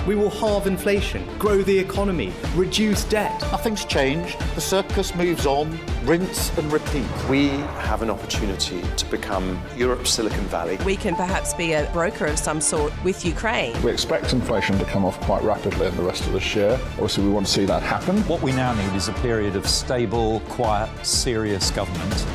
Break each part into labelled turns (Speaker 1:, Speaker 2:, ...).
Speaker 1: We will halve inflation, grow the economy, reduce debt.
Speaker 2: Nothing's changed. The circus moves on, rinse and repeat.
Speaker 3: We have an opportunity to become Europe's Silicon Valley.
Speaker 4: We can perhaps be a broker of some sort with Ukraine.
Speaker 5: We expect inflation to come off quite rapidly in the rest of this year. Obviously, we want to see that happen.
Speaker 6: What we now need is a period of stable, quiet, serious government.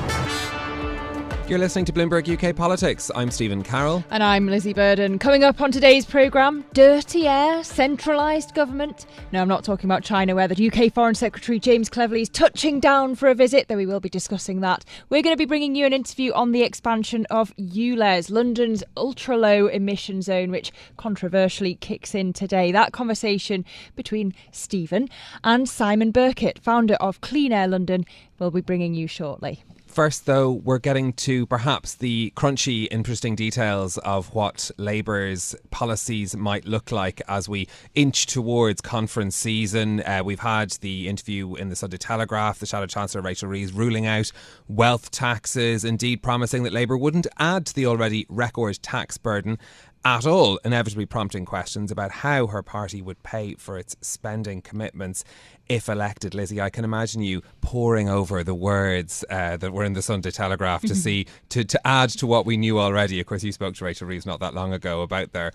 Speaker 7: You're listening to Bloomberg UK Politics. I'm Stephen Carroll.
Speaker 8: And I'm Lizzy Burden. Coming up on today's programme, dirty air, centralised government. No, I'm not talking about China, where the UK Foreign Secretary James Cleverly is touching down for a visit, though we will be discussing that. We're going to be bringing you an interview on the expansion of ULEZ, London's ultra-low emission zone, which controversially kicks in today. That conversation between Stephen and Simon Birkett, founder of Clean Air London, will be bringing you shortly.
Speaker 7: First, though, we're getting to perhaps the crunchy, interesting details of what Labour's policies might look like as we inch towards conference season. We've had the interview in the Sunday Telegraph, the Shadow Chancellor Rachel Reeves ruling out wealth taxes, indeed promising that Labour wouldn't add to the already record tax burden at all, inevitably prompting questions about how her party would pay for its spending commitments if elected. Lizzy, I can imagine you poring over the words that were in the Sunday Telegraph to see, to add to what we knew already. Of course, you spoke to Rachel Reeves not that long ago about their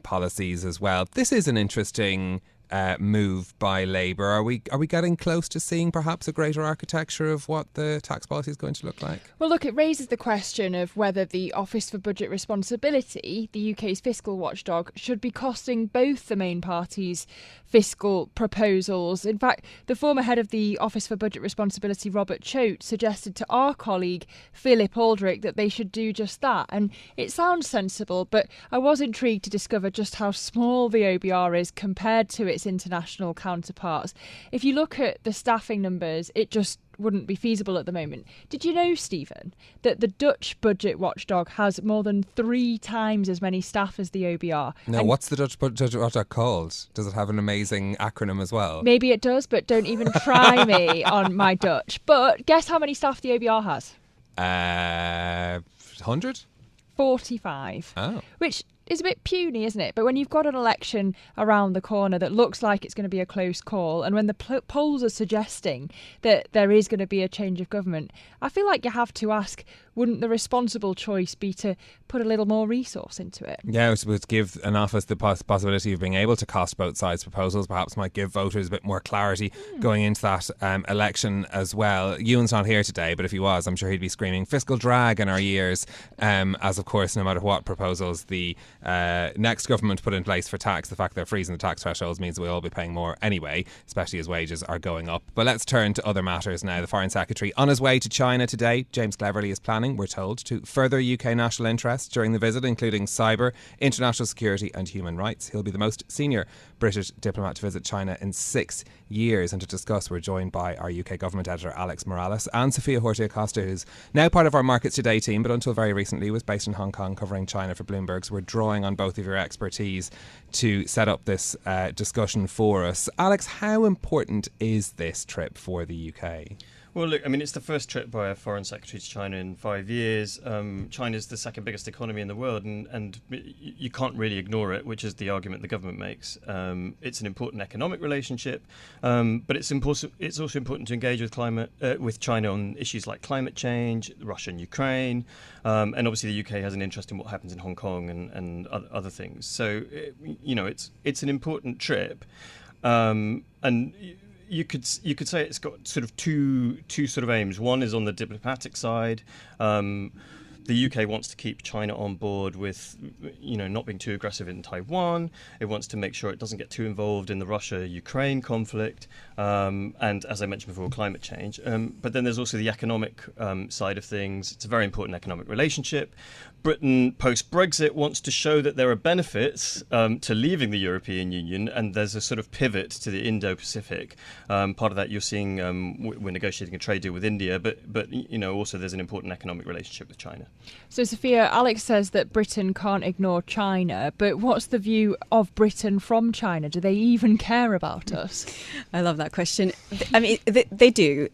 Speaker 7: policies as well. This is an interesting move by Labour. Are we getting close to seeing perhaps a greater architecture of what the tax policy is going to look like?
Speaker 8: Well, look, it raises the question of whether the Office for Budget Responsibility, the UK's fiscal watchdog, should be costing both the main parties' fiscal proposals. In fact, the former head of the Office for Budget Responsibility, Robert Choate, suggested to our colleague Philip Aldrich that they should do just that. And it sounds sensible, but I was intrigued to discover just how small the OBR is compared to its international counterparts. If you look at the staffing numbers, it just wouldn't be feasible at the moment. Did you know, Stephen, that the Dutch budget watchdog has more than 3 times as many staff as the OBR?
Speaker 7: No, and what's the Dutch budget watchdog called? Does it have an amazing acronym as well?
Speaker 8: Maybe it does, but don't even try me on my Dutch. But guess how many staff the OBR has?
Speaker 7: 100?
Speaker 8: 45.
Speaker 7: Oh.
Speaker 8: Which is a bit puny, isn't it? But when you've got an election around the corner that looks like it's going to be a close call, and when the polls are suggesting that there is going to be a change of government, I feel like you have to ask, wouldn't the responsible choice be to put a little more resource into it?
Speaker 7: Yeah, I suppose give an office the possibility of being able to cost both sides' proposals perhaps might give voters a bit more clarity going into that election as well. Yuan's not here today, but if he was, I'm sure he'd be screaming fiscal drag in our ears, as of course, no matter what proposals the next government put in place for tax, the fact they're freezing the tax thresholds means we'll all be paying more anyway, especially as wages are going up. But let's turn to other matters now. The Foreign Secretary on his way to China today. James Cleverly is planning, we're told, to further UK national interests during the visit, including cyber, international security and human rights. He'll be the most senior British diplomat to visit China in 6 years. And to discuss, we're joined by our UK government editor Alex Morales and Sofia Horta, who's now part of our Markets Today team, but until very recently was based in Hong Kong covering China for Bloomberg. So we're drawing on both of your expertise to set up this discussion for us. Alex, how important is this trip for the UK?
Speaker 9: Well, look, I mean, it's the first trip by a foreign secretary to China in 5 years. China's the second biggest economy in the world, and you can't really ignore it, which is the argument the government makes. It's an important economic relationship, but it's also important to engage with China on issues like climate change, Russia and Ukraine, and obviously the UK has an interest in what happens in Hong Kong and other things. So, it's an important trip, and you could say it's got sort of two sort of aims. One is on the diplomatic side. The UK wants to keep China on board with, not being too aggressive in Taiwan. It wants to make sure it doesn't get too involved in the Russia-Ukraine conflict, and as I mentioned before, climate change. But then there's also the economic side of things. It's a very important economic relationship. Britain, post-Brexit, wants to show that there are benefits to leaving the European Union, and there's a sort of pivot to the Indo-Pacific. Part of that you're seeing, we're negotiating a trade deal with India, but also there's an important economic relationship with China.
Speaker 8: So, Sophia, Alex says that Britain can't ignore China, but what's the view of Britain from China? Do they even care about us?
Speaker 10: I love that question. I mean, they do.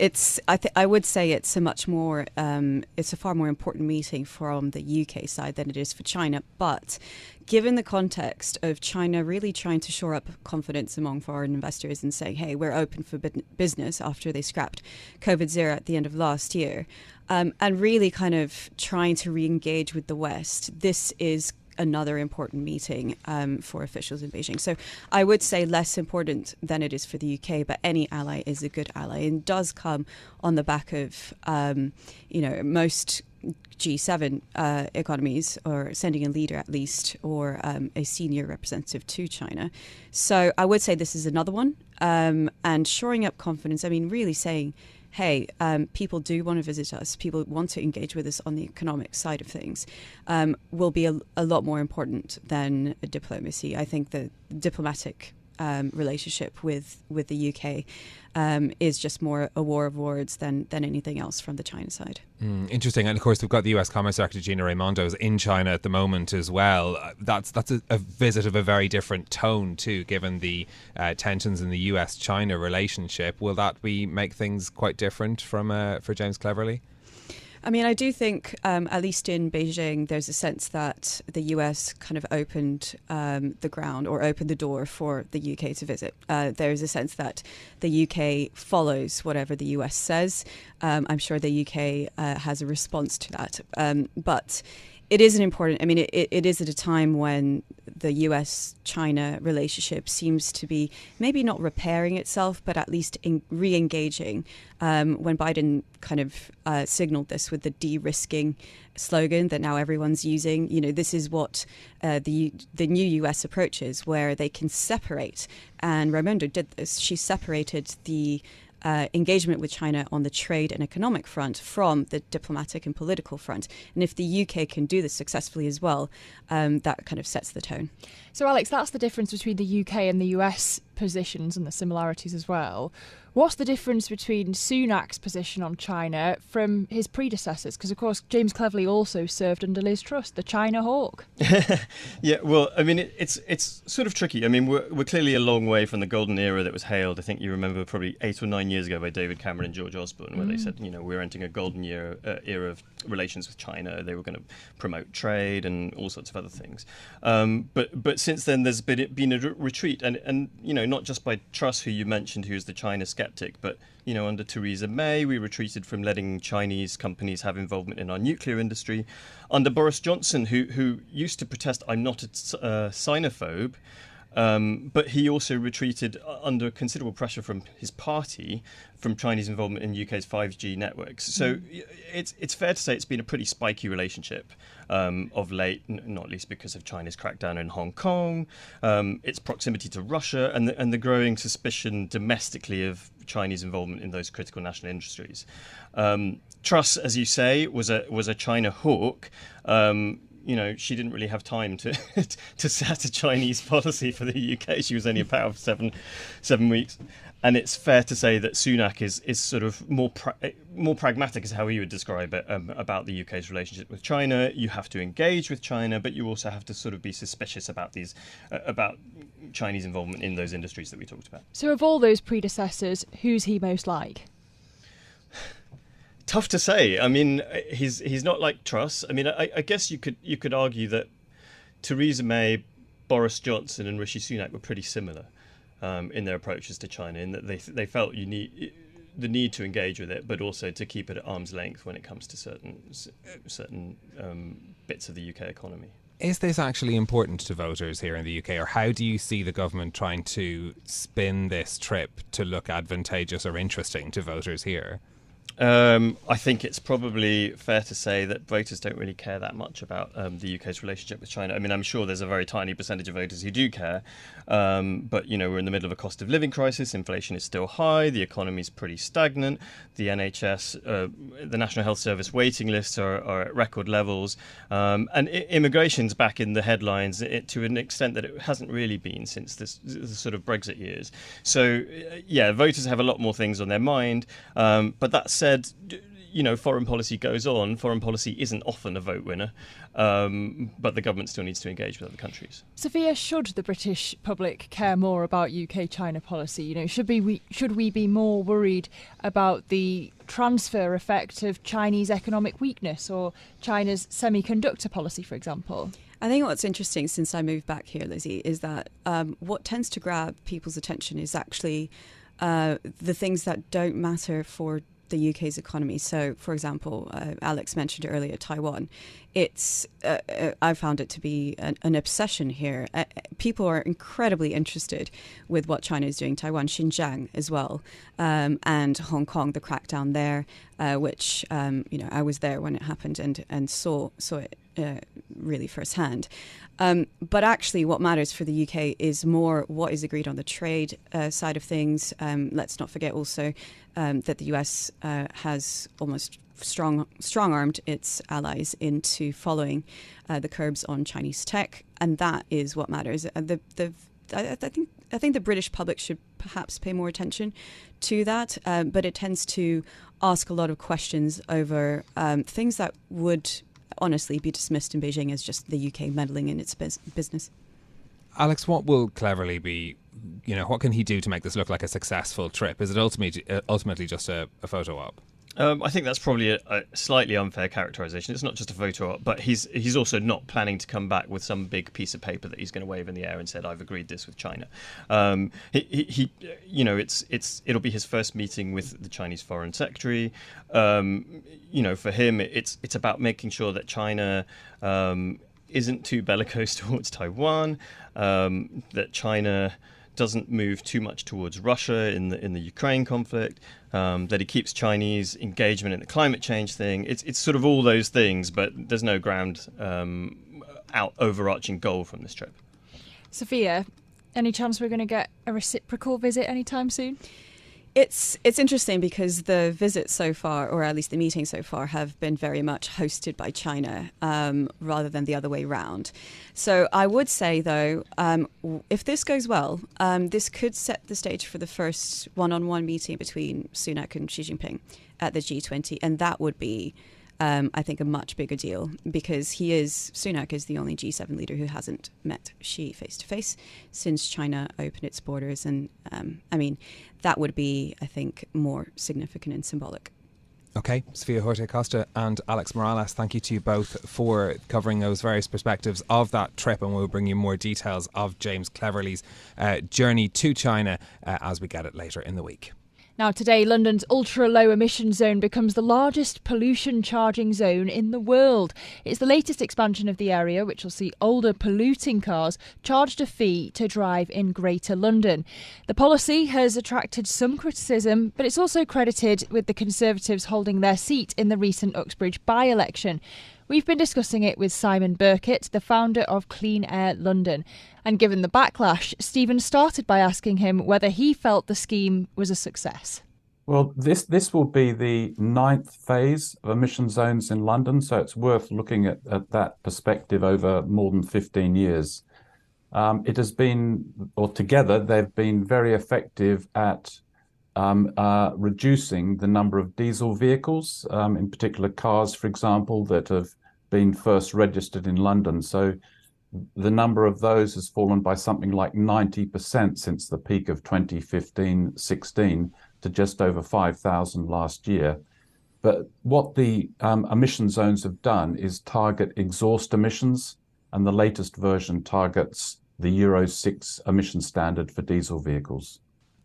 Speaker 10: I would say it's a much more, it's a far more important meeting from the UK UK side than it is for China. But given the context of China really trying to shore up confidence among foreign investors and saying, hey, we're open for business after they scrapped COVID zero at the end of last year, and really kind of trying to re-engage with the West, this is another important meeting for officials in Beijing. So I would say less important than it is for the UK, but any ally is a good ally and does come on the back of, most G7 economies or sending a leader at least or a senior representative to China. So I would say this is another one. And shoring up confidence, I mean, really saying, hey, people do want to visit us, people want to engage with us on the economic side of things, will be a lot more important than diplomacy. I think the diplomatic relationship with the UK is just more a war of words than anything else from the China side.
Speaker 7: Interesting. And of course, we've got the US Commerce Secretary Gina Raimondo is in China at the moment as well. That's a visit of a very different tone too, given the tensions in the US-China relationship. Will that make things quite different for James Cleverly?
Speaker 10: I mean, I do think, at least in Beijing, there's a sense that the US kind of opened the ground or opened the door for the UK to visit. There's a sense that the UK follows whatever the US says. I'm sure the UK has a response to that. But it is it is at a time when the US-China relationship seems to be maybe not repairing itself, but at least re-engaging. When Biden kind of signaled this with the de-risking slogan that now everyone's using, this is what the new US approach is, where they can separate. And Raimondo did this. She separated the engagement with China on the trade and economic front from the diplomatic and political front. And if the UK can do this successfully as well, that kind of sets the tone.
Speaker 8: So, Alex, that's the difference between the UK and the US positions and the similarities as well. What's the difference between Sunak's position on China from his predecessors? Because, of course, James Cleverly also served under Liz Truss, the China hawk.
Speaker 9: Yeah, well, I mean, it's sort of tricky. I mean, we're clearly a long way from the golden era that was hailed, I think you remember, probably 8 or 9 years ago by David Cameron and George Osborne, where they said, we're entering a golden era of relations with China. They were going to promote trade and all sorts of other things. But since then, there's been a retreat, and not just by Truss, who you mentioned, who's the China skeptic, but under Theresa May, we retreated from letting Chinese companies have involvement in our nuclear industry. Under Boris Johnson, who used to protest, I'm not a Sinophobe, but he also retreated under considerable pressure from his party from Chinese involvement in UK's 5G networks. So it's fair to say it's been a pretty spiky relationship of late, not least because of China's crackdown in Hong Kong, its proximity to Russia, and the growing suspicion domestically of Chinese involvement in those critical national industries. Truss, as you say, was a China hawk. She didn't really have time to set a Chinese policy for the UK. She was only in power for seven weeks. And it's fair to say that Sunak is sort of more pragmatic, is how he would describe it, about the UK's relationship with China. You have to engage with China, but you also have to sort of be suspicious about about Chinese involvement in those industries that we talked about.
Speaker 8: So of all those predecessors, who's he most like?
Speaker 9: Tough to say. I mean, he's not like Truss. I mean, I guess you could argue that Theresa May, Boris Johnson, and Rishi Sunak were pretty similar in their approaches to China, in that they felt the need to engage with it, but also to keep it at arm's length when it comes to certain bits of the UK economy.
Speaker 7: Is this actually important to voters here in the UK, or how do you see the government trying to spin this trip to look advantageous or interesting to voters here?
Speaker 9: I think it's probably fair to say that voters don't really care that much about the UK's relationship with China. I mean, I'm sure there's a very tiny percentage of voters who do care, but we're in the middle of a cost of living crisis. Inflation is still high. The economy's pretty stagnant. The NHS, the National Health Service waiting lists are at record levels, and immigration's back in the headlines to an extent that it hasn't really been since the sort of Brexit years. So, yeah, voters have a lot more things on their mind, but that said, foreign policy goes on. Foreign policy isn't often a vote winner, but the government still needs to engage with other countries.
Speaker 8: Sophia, should the British public care more about UK-China policy? Should we be more worried about the transfer effect of Chinese economic weakness or China's semiconductor policy, for example?
Speaker 10: I think what's interesting since I moved back here, Lizzy, is that what tends to grab people's attention is actually the things that don't matter for the UK's economy. So, for example, Alex mentioned earlier Taiwan. It's I found it to be an obsession here. People are incredibly interested with what China is doing. Taiwan, Xinjiang as well, and Hong Kong, the crackdown there, which I was there when it happened and saw it really firsthand. But actually, what matters for the UK is more what is agreed on the trade side of things. Let's not forget also that the US has almost strong-armed its allies into following the curbs on Chinese tech, and that is what matters. I think the British public should perhaps pay more attention to that, but it tends to ask a lot of questions over things that would honestly be dismissed in Beijing as just the UK meddling in its business.
Speaker 7: Alex, what will Cleverly be, what can he do to make this look like a successful trip? Is it ultimately just a photo op?
Speaker 9: I think that's probably a slightly unfair characterization. It's not just a photo op, but he's also not planning to come back with some big piece of paper that he's going to wave in the air and said, "I've agreed this with China." It'll be his first meeting with the Chinese Foreign Secretary. For him, it's about making sure that China isn't too bellicose towards Taiwan, that China doesn't move too much towards Russia in the Ukraine conflict, that he keeps Chinese engagement in the climate change thing. It's sort of all those things, but there's no overarching goal from this trip.
Speaker 8: Sophia, any chance we're going to get a reciprocal visit anytime soon?
Speaker 10: It's interesting because the visits so far, or at least the meetings so far, have been very much hosted by China rather than the other way round. So I would say, though, if this goes well, this could set the stage for the first one-on-one meeting between Sunak and Xi Jinping at the G20, and that would be, I think, a much bigger deal because Sunak is the only G7 leader who hasn't met Xi face-to-face since China opened its borders. And that would be, I think, more significant and symbolic.
Speaker 7: Okay, Sofia, Horta, Costa and Alex Morales, thank you to you both for covering those various perspectives of that trip, and we'll bring you more details of James Cleverly's journey to China as we get it later in the week.
Speaker 8: Now, today, London's ultra-low emission zone becomes the largest pollution charging zone in the world. It's the latest expansion of the area, which will see older polluting cars charged a fee to drive in Greater London. The policy has attracted some criticism, but it's also credited with the Conservatives holding their seat in the recent Uxbridge by-election. We've been discussing it with Simon Birkett, the founder of Clean Air London. And given the backlash, Stephen started by asking him whether he felt the scheme was a success.
Speaker 11: Well, this will be the 9th phase of emission zones in London, so it's worth looking at that perspective over more than 15 years. It has been, or together, they've been very effective at reducing the number of diesel vehicles, in particular cars, for example, that have been first registered in London. So the number of those has fallen by something like 90% since the peak of 2015-16 to just over 5,000 last year. But what the emission zones have done is target exhaust emissions, and the latest version targets the Euro 6 emission standard for diesel vehicles.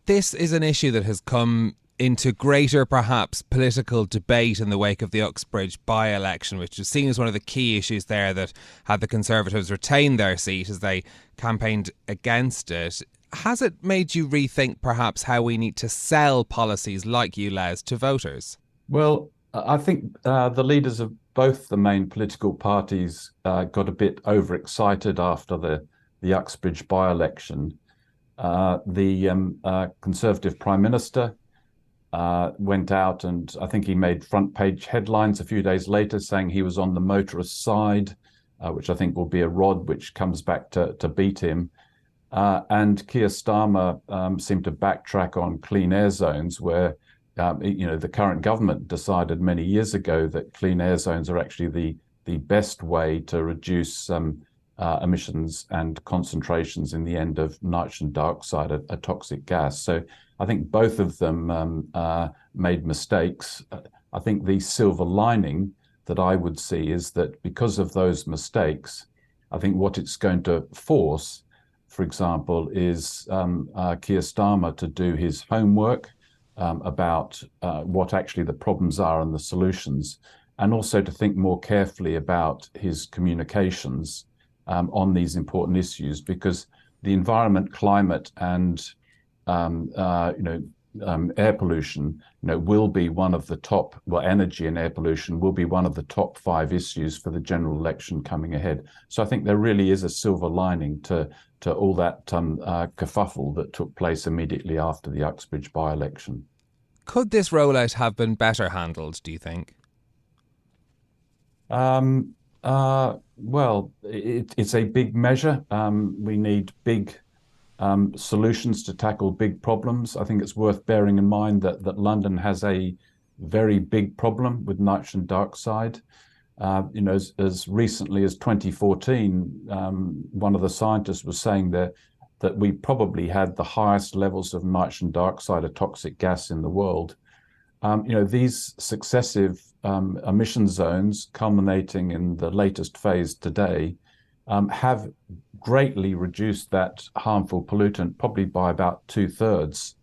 Speaker 7: This is an issue that has come into greater, perhaps, political debate in the wake of the Uxbridge by-election, which was seen as one of the key issues there that had the Conservatives retain their seat as they campaigned against it. Has it made you rethink, perhaps, how we need to sell policies like ULEZ to voters?
Speaker 11: Well, I think the leaders of both the main political parties got a bit overexcited after the Uxbridge by-election. The Conservative Prime Minister went out and I think he made front page headlines a few days later saying he was on the motorist side, which I think will be a rod which comes back to beat him. And Keir Starmer seemed to backtrack on clean air zones, where the current government decided many years ago that clean air zones are actually the best way to reduce emissions and concentrations in the end of nitrogen dioxide, a toxic gas. So I think both of them made mistakes. I think the silver lining that I would see is that because of those mistakes, I think what it's going to force, for example, is Keir Starmer to do his homework about what actually the problems are and the solutions, and also to think more carefully about his communications on these important issues, because the environment, climate, and air pollution, will be one of the top. Well, energy and air pollution will be one of the top 5 issues for the general election coming ahead. So I think there really is a silver lining to all that kerfuffle that took place immediately after the Uxbridge by-election.
Speaker 7: Could this rollout have been better handled, do you think?
Speaker 11: Well, it's a big measure. We need big solutions to tackle big problems. I think it's worth bearing in mind that London has a very big problem with nitrogen dioxide. As recently as 2014, one of the scientists was saying that we probably had the highest levels of nitrogen dioxide, a toxic gas, in the world. These successive emission zones, culminating in the latest phase today, have greatly reduced that harmful pollutant, probably by about 2/3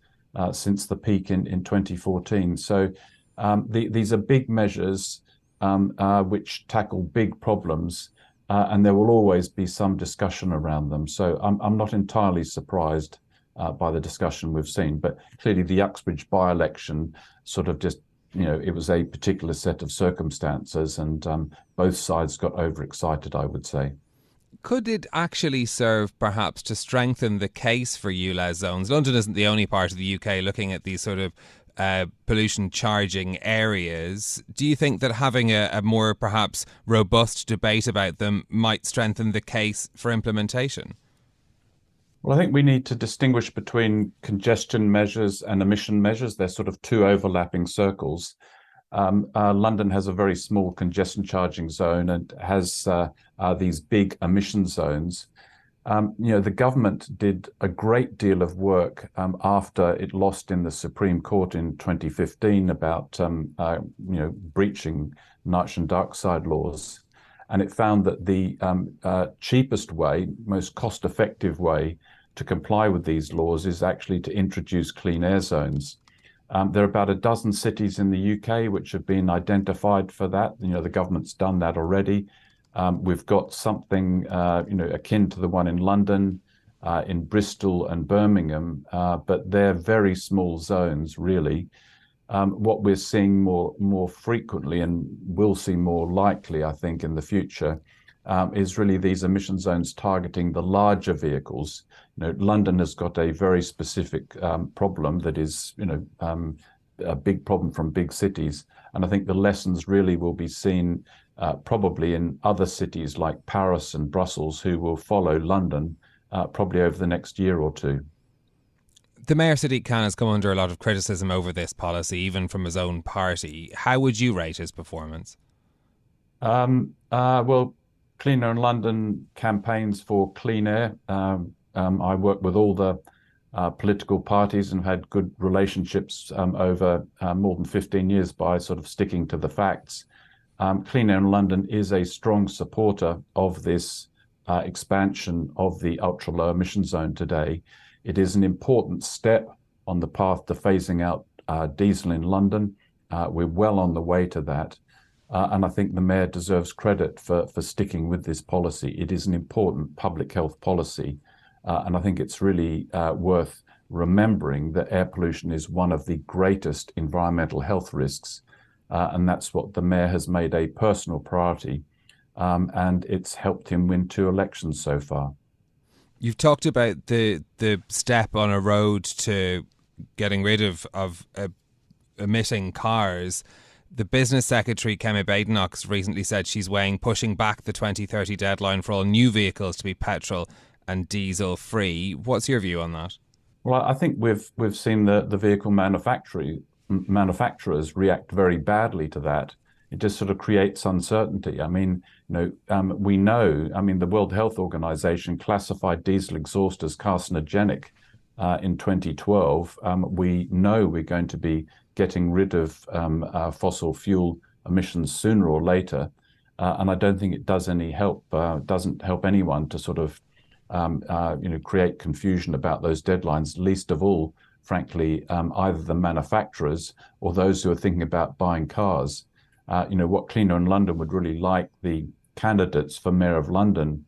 Speaker 11: since the peak in 2014. So these are big measures which tackle big problems, and there will always be some discussion around them. So I'm not entirely surprised by the discussion we've seen, but clearly the Uxbridge by-election sort of just, it was a particular set of circumstances, and both sides got overexcited, I would say.
Speaker 7: Could it actually serve perhaps to strengthen the case for ULEZ zones? London isn't the only part of the UK looking at these sort of pollution charging areas. Do you think that having a more perhaps robust debate about them might strengthen the case for implementation?
Speaker 11: Well, I think we need to distinguish between congestion measures and emission measures. They're sort of 2 overlapping circles. London has a very small congestion charging zone and has these big emission zones. The government did a great deal of work after it lost in the Supreme Court in 2015 about breaching nitrogen dioxide laws, and it found that the cheapest way, most cost-effective way to comply with these laws is actually to introduce clean air zones. There are about a dozen cities in the UK which have been identified for that. The government's done that already. We've got something, akin to the one in London, in Bristol and Birmingham, but they're very small zones, really. What we're seeing more frequently, and will see more likely, I think, in the future, is really these emission zones targeting the larger vehicles. London has got a very specific problem that is, a big problem from big cities, and I think the lessons really will be seen probably in other cities like Paris and Brussels, who will follow London probably over the next year or two.
Speaker 7: The Mayor Sadiq Khan has come under a lot of criticism over this policy, even from his own party. How would you rate his performance?
Speaker 11: Well, Cleaner in London campaigns for clean air. I work with all the political parties and had good relationships over more than 15 years by sort of sticking to the facts. Clean Air in London is a strong supporter of this expansion of the ultra-low emission zone today. It is an important step on the path to phasing out diesel in London. We're well on the way to that. And I think the Mayor deserves credit for sticking with this policy. It is an important public health policy. And I think it's really worth remembering that air pollution is one of the greatest environmental health risks. And that's what the Mayor has made a personal priority. And it's helped him win 2 elections so far.
Speaker 7: You've talked about the step on a road to getting rid of emitting cars. The business secretary, Kemi Badenoch, recently said she's weighing pushing back the 2030 deadline for all new vehicles to be petrol and diesel free. What's your view on that?
Speaker 11: Well, I think we've seen the vehicle manufacturers manufacturers react very badly to that, it just sort of creates uncertainty. I mean, we know, I mean, the World Health Organization classified diesel exhaust as carcinogenic in 2012. We know we're going to be getting rid of fossil fuel emissions sooner or later. And I don't think it does any help, doesn't help anyone to sort of, create confusion about those deadlines, least of all, frankly, either the manufacturers or those who are thinking about buying cars. What Cleaner in London would really like the candidates for Mayor of London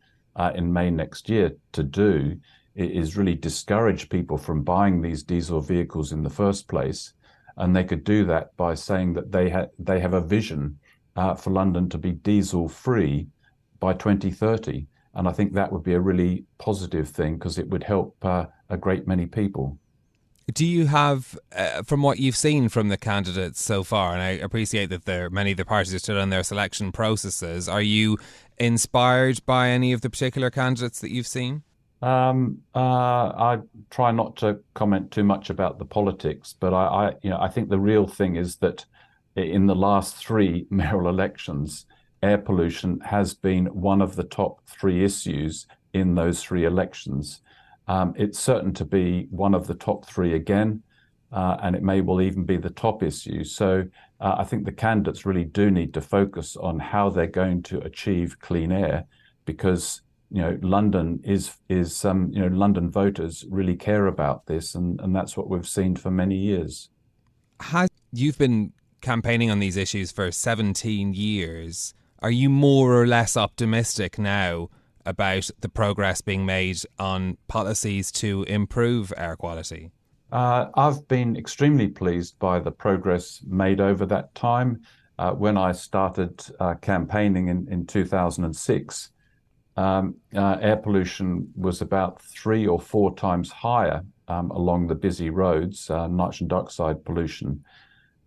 Speaker 11: in May next year to do is really discourage people from buying these diesel vehicles in the first place. And they could do that by saying that they have a vision for London to be diesel free by 2030. And I think that would be a really positive thing because it would help a great many people.
Speaker 7: Do you have, from what you've seen from the candidates so far, and I appreciate that many of the parties are still in their selection processes, are you inspired by any of the particular candidates that you've seen?
Speaker 11: I try not to comment too much about the politics, but I think the real thing is that in the last 3 mayoral elections, air pollution has been one of the top 3 issues in those 3 elections. It's certain to be one of the top 3 again, and it may well even be the top issue. So I think the candidates really do need to focus on how they're going to achieve clean air, because London London voters really care about this, and that's what we've seen for many years.
Speaker 7: You've been campaigning on these issues for 17 years. Are you more or less optimistic now about the progress being made on policies to improve air quality?
Speaker 11: I've been extremely pleased by the progress made over that time. When I started campaigning in 2006, air pollution was about 3 or 4 times higher along the busy roads, nitrogen dioxide pollution.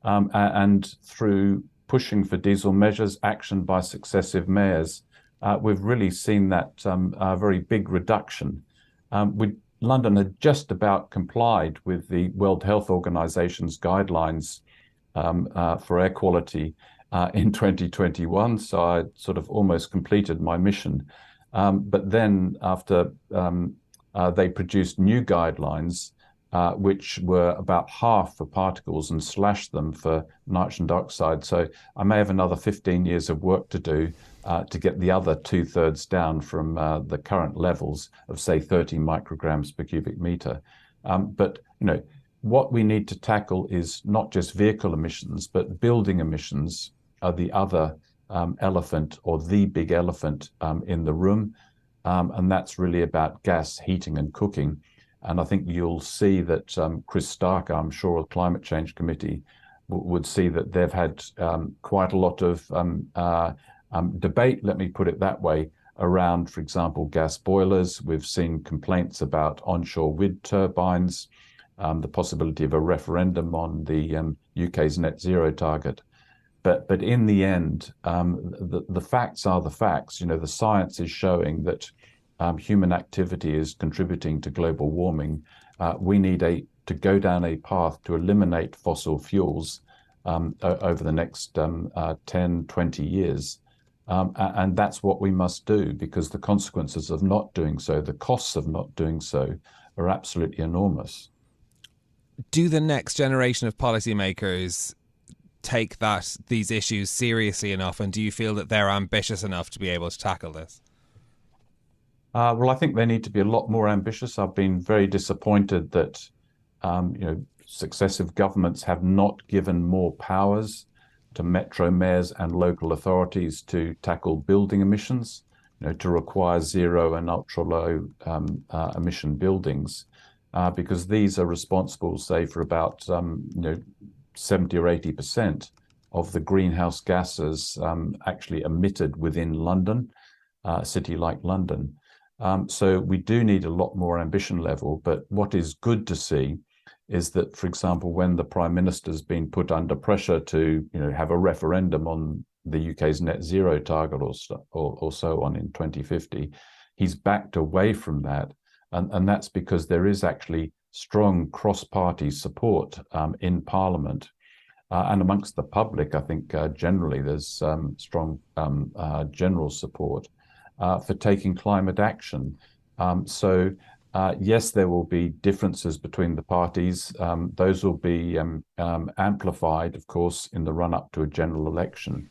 Speaker 11: And through pushing for diesel measures, action by successive mayors, we've really seen that very big reduction. London had just about complied with the World Health Organization's guidelines for air quality in 2021, so I sort of almost completed my mission. But then after they produced new guidelines, which were about half for particles and slashed them for nitrogen dioxide. So I may have another 15 years of work to do to get the other 2/3 down from the current levels of, say, 30 micrograms per cubic meter. But what we need to tackle is not just vehicle emissions, but building emissions are the other elephant, or the big elephant in the room. And that's really about gas, heating and cooking. And I think you'll see that Chris Stark, I'm sure, the Climate Change Committee would see that they've had quite a lot of debate, let me put it that way, around, for example, gas boilers. We've seen complaints about onshore wind turbines, the possibility of a referendum on the UK's net zero target. But in the end, the facts are the facts. The science is showing that human activity is contributing to global warming. We need to go down a path to eliminate fossil fuels over the next 10, 20 years. And that's what we must do, because the consequences of not doing so, the costs of not doing so, are absolutely enormous.
Speaker 7: Do the next generation of policymakers take these issues seriously enough, and do you feel that they're ambitious enough to be able to tackle this?
Speaker 11: Well, I think they need to be a lot more ambitious. I've been very disappointed that successive governments have not given more powers to metro mayors and local authorities to tackle building emissions, to require zero and ultra low emission buildings, because these are responsible, say, for about 70 or 80% of the greenhouse gases actually emitted within London, a city like London. So we do need a lot more ambition level. But what is good to see is that, for example, when the Prime Minister's been put under pressure to have a referendum on the UK's net zero target or so on in 2050, he's backed away from that. And that's because there is actually strong cross-party support in Parliament and amongst the public, I think generally there's strong general support for taking climate action. So yes, there will be differences between the parties. Those will be amplified, of course, in the run-up to a general election.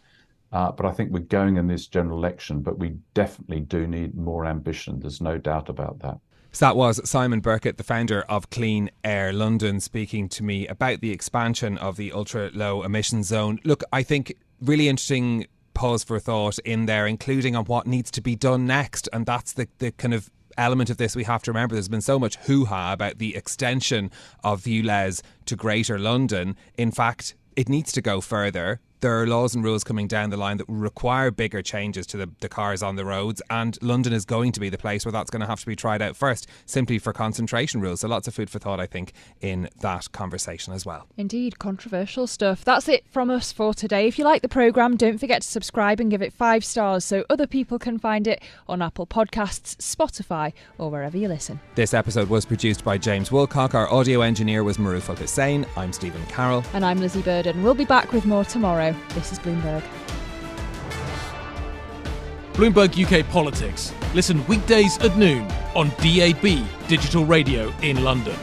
Speaker 11: But I think we're going in this general election, but we definitely do need more ambition. There's no doubt about that.
Speaker 7: So that was Simon Birkett, the founder of Clean Air London, speaking to me about the expansion of the ultra-low emission zone. Look, I think really interesting pause for thought in there, including on what needs to be done next. And that's the kind of element of this we have to remember. There's been so much hoo-ha about the extension of ULEZ to Greater London. In fact, it needs to go further. There are laws and rules coming down the line that will require bigger changes to the cars on the roads, and London is going to be the place where that's going to have to be tried out first, simply for concentration rules. So lots of food for thought, I think, in that conversation as well.
Speaker 8: Indeed, controversial stuff. That's it from us for today. If you like the programme, don't forget to subscribe and give it 5 stars so other people can find it on Apple Podcasts, Spotify, or wherever you listen.
Speaker 7: This episode was produced by James Woolcock. Our audio engineer was Maruf Al-Hussein. I'm Stephen Carroll.
Speaker 8: And I'm Lizzy Burden. We'll be back with more tomorrow. This is Bloomberg.
Speaker 12: Bloomberg UK Politics. Listen weekdays at noon on DAB Digital Radio in London.